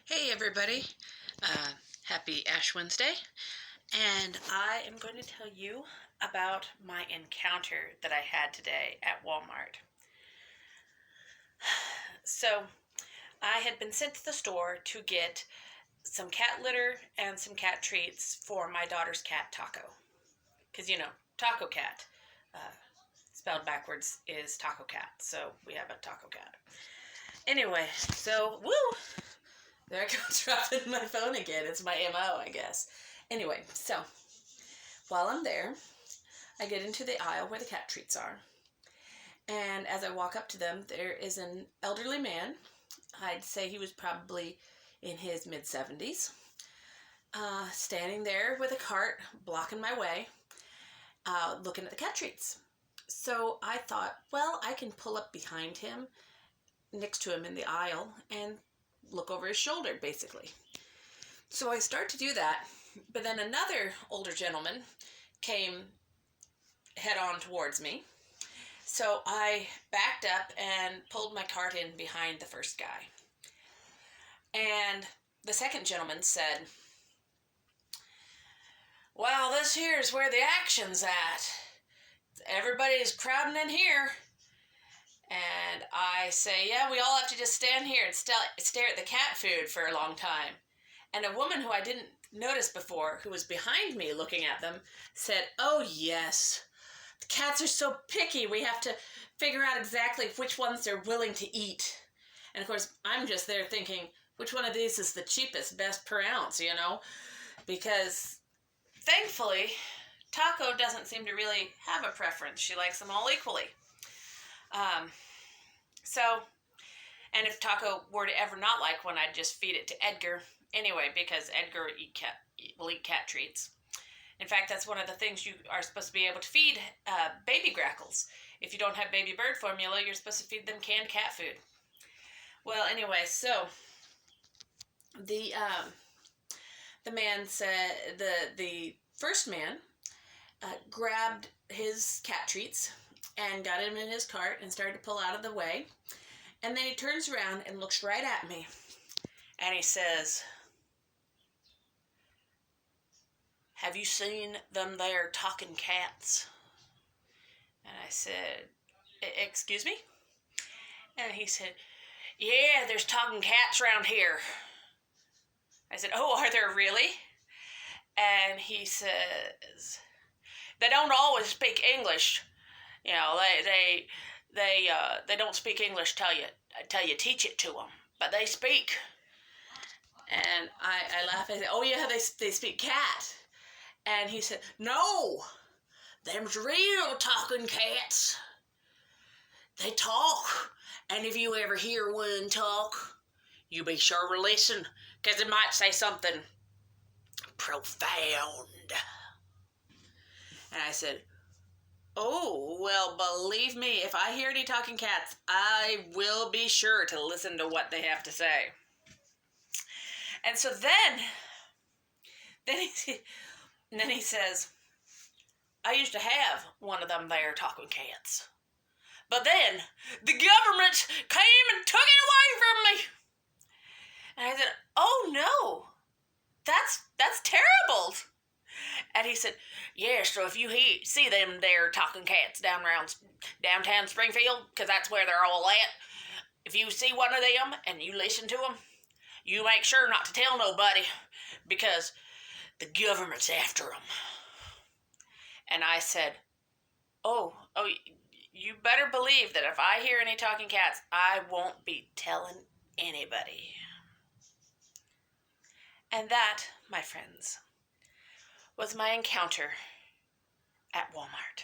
Hey everybody, uh, happy Ash Wednesday, and I am going to tell you about my encounter that I had today at Walmart. So, I had been sent to the store to get some cat litter and some cat treats for my daughter's cat, Taco. Because, Taco Cat, uh, spelled backwards, is Taco Cat, so we have a Taco Cat. Anyway, so, woo! There I go, dropping my phone again. It's my MO, I guess. Anyway, so while I'm there, I get into the aisle where the cat treats are. And as I walk up to them, there is an elderly man. I'd say he was probably in his mid-70s, standing there with a cart blocking my way, looking at the cat treats. So I thought, well, I can pull up behind him, next to him in the aisle, and look over his shoulder, basically. So I start to do that, but then another older gentleman came head on towards me. So I backed up and pulled my cart in behind the first guy. And the second gentleman said, "Well, this here's where the action's at. Everybody's crowding in here." And I say, "Yeah, we all have to just stand here and stare at the cat food for a long time." And a woman who I didn't notice before, who was behind me looking at them, said, "Oh, yes. The cats are so picky, we have to figure out exactly which ones they're willing to eat." And, of course, I'm just there thinking, which one of these is the cheapest, best per ounce, Because, thankfully, Taco doesn't seem to really have a preference. She likes them all equally. And if Taco were to ever not like one, I'd just feed it to Edgar anyway, because Edgar will eat cat treats. In fact, that's one of the things you are supposed to be able to feed baby grackles. If you don't have baby bird formula, you're supposed to feed them canned cat food. Well, anyway, so the man said, the first man grabbed his cat treats and got him in his cart and started to pull out of the way. And then he turns around and looks right at me. And he says, "Have you seen them there talking cats?" And I said, "Excuse me?" And he said, "Yeah, there's talking cats around here." I said, "Oh, are there really?" And he says, "They don't always speak English. They don't speak English till you teach it to them, but they speak." And I laughed. I said, "Oh yeah, they speak cat." And he said, "No, them's real talking cats. They talk, and if you ever hear one talk, you be sure to listen, because it might say something profound." And I said, "Oh, well, believe me, if I hear any talking cats, I will be sure to listen to what they have to say." And so then he says, "I used to have one of them there talking cats, but then the government came and took it away from me." And I said, "Oh no, that's terrible." And he said, "Yeah, so if you see them there talking cats down around downtown Springfield, because that's where they're all at, if you see one of them and you listen to them, you make sure not to tell nobody, because the government's after them." And I said, oh, you better believe that if I hear any talking cats, I won't be telling anybody." And that, my friends, was my encounter at Walmart.